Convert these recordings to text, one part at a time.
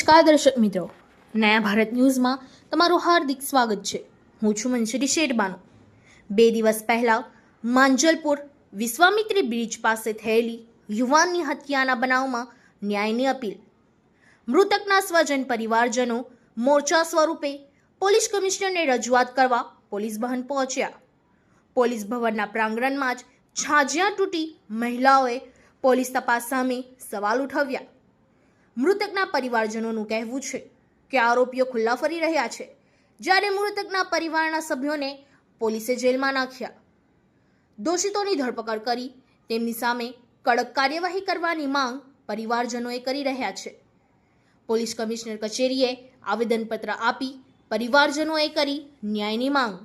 નમસ્કાર દર્શક મિત્રો, નયા ભારત ન્યૂઝમાં તમારું હાર્દિક સ્વાગત છે। હું છું મંજરી શેરબાનો। 2 દિવસ પહેલા માંજલપુર વિશ્વામિત્રી બ્રિજ પાસે થયેલી યુવાનની હત્યાના બનાવમાં ન્યાયની અપીલ। મૃતકના સ્વજન પરિવારજનો મોરચા સ્વરૂપે પોલીસ કમિશનરને રજૂઆત કરવા પોલીસ ભવન પહોંચ્યા। પોલીસ ભવનના પ્રાંગણમાં જ છાજિયા તૂટી મહિલાઓએ પોલીસ તપાસ સામે સવાલ ઉઠાવ્યા। મૃતકના પરિવારજનોનું કહેવું છે કે આરોપીઓ ખુલ્લા ફરી રહ્યા છે, જ્યારે મૃતકના પરિવારના સભ્યોને પોલીસે જેલમાં નાખ્યા। દોષિતોની ધરપકડ કરી તેમની સામે કડક કાર્યવાહી કરવાની માંગ પરિવારજનોએ કરી રહ્યા છે। પોલીસ કમિશનર કચેરીએ આવેદનપત્ર આપી પરિવારજનોએ કરી ન્યાયની માંગ।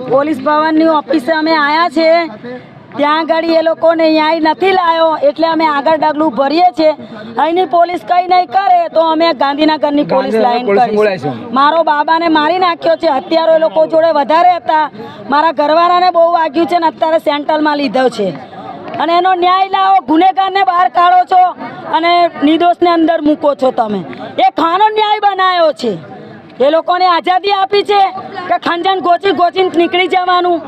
પોલીસ ભવનની ઓફિસે અમે આવ્યા છે। ત્યાં આગળ એ લોકોને ન્યાય નથી લાવ્યો એટલે અમે આગળ ડગલું ભરીએ છીએ। અહીંની પોલીસ કંઈ નહીં કરે તો અમે ગાંધીનગરની પોલીસ લાઈન કરીશું। મારો બાબાને મારી નાખ્યો છે, હત્યારો એ લોકો જોડે વધારે હતા। મારા ઘરવાળાને બહુ વાગ્યું છે ને અત્યારે સેન્ટ્રલમાં લીધો છે। અને એનો ન્યાય લાવો, ગુનેગારને બહાર કાઢો છો અને નિર્દોષને અંદર મૂકો છો તમે। એ ખાનો ન્યાય બનાવ્યો છે। એ લોકોને આઝાદી આપી છે કે ખંજન ગોચીને નીકળી જવાનું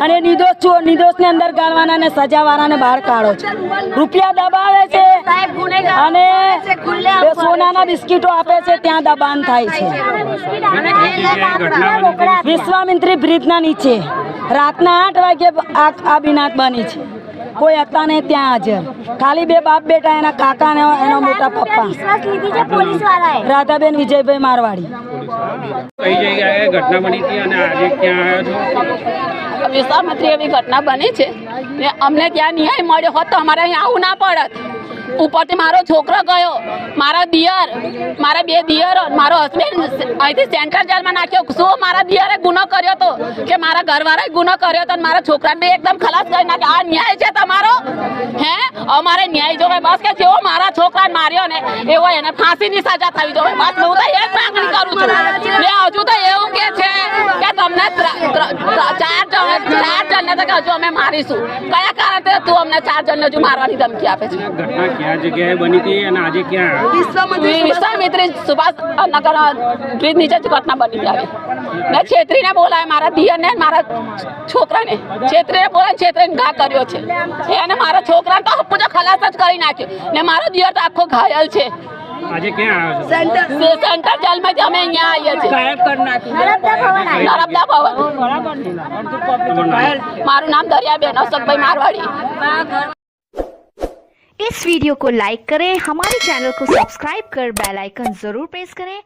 અને નિર્દોષને અંદર ગાળવાના અને સજાવાળાને બહાર કાઢો છો। રૂપિયા દબાવે છે અને સોનાના બિસ્કીટો આપે છે, ત્યાં દબાણ થાય છે। વિશ્વામિત્રી બ્રિજના નીચે રાતના 8 વાગે આ બિનાત બની છે। કોઈ હતા ને ત્યાં હાજર, ખાલી 2 બાપ બેટા, એના કાકા ને એનો મોટા પપ્પા રાધાબેન વિજયભાઈ મારવાડી। કઈ જગ્યાએ ઘટના બની હતી અને આજે ક્યાં આવ્યો છો? વિશ્વામિત્રી એવી ઘટના બની છે ને અમને ત્યાં ન્યાય મળ્યો હોત તો અમારે અહીંયા આવું ના પડત। ઉપરથી મારો છોકરો ગયો, મારા દિયર, મારા 2 દિયરો, મારો હસબન્ડ અહીંથી સેન્ટ્રલ જેલમાં નાખ્યો। શું મારા દિયરે ગુનો કર્યો હતો કે મારા ઘરવાળાએ ગુનો કર્યો હતો અને મારા છોકરાને એકદમ ખલાસ કરી નાખ્યો? આ ન્યાય છે તમારો? હે, અમારે ન્યાય જોવે બસ, કે જેવો મારા છોકરાને માર્યો ને એવો એને ફાંસીની સજા થવી જોઈએ બસ। હું તો એ જ માંગણી કરું છું। ને હજુ તો એવું કે છે કે તમને 4 જણને તો હજુ અમે મારીશું। કયા કારણે તું અમને 4 જણને હજુ મારવાની ધમકી આપે છે? ઘટના ક્યાં જગ્યાએ બની હતી અને આજે ક્યાં? વિશ્વામિત્રી સુભાષ નગર બ્રિજ નીચે જ ઘટના બની હતી। ને છેતરીને બોલાય, મારા દિયરને મારા છોકરાને છેતરીને બોલાય, છેતરીને ઘા કર્યો છે એને। મારા છોકરાને તો પૂજા ખલાસ જ કરી નાખ્યો ને મારો દિયર તો આખો ઘાયલ છે। આજે ક્યાં આવ્યો છો? સેન્ટર જેલમાંથી અમે અહીંયા આવીએ છીએ, નર્મદા ભવન। મારું નામ દરિયાબેન અશોકભાઈ मारवाड़ी। इस वीडियो को लाइक करें, हमारे चैनल को सब्सक्राइब कर बेल आइकन जरूर प्रेस करें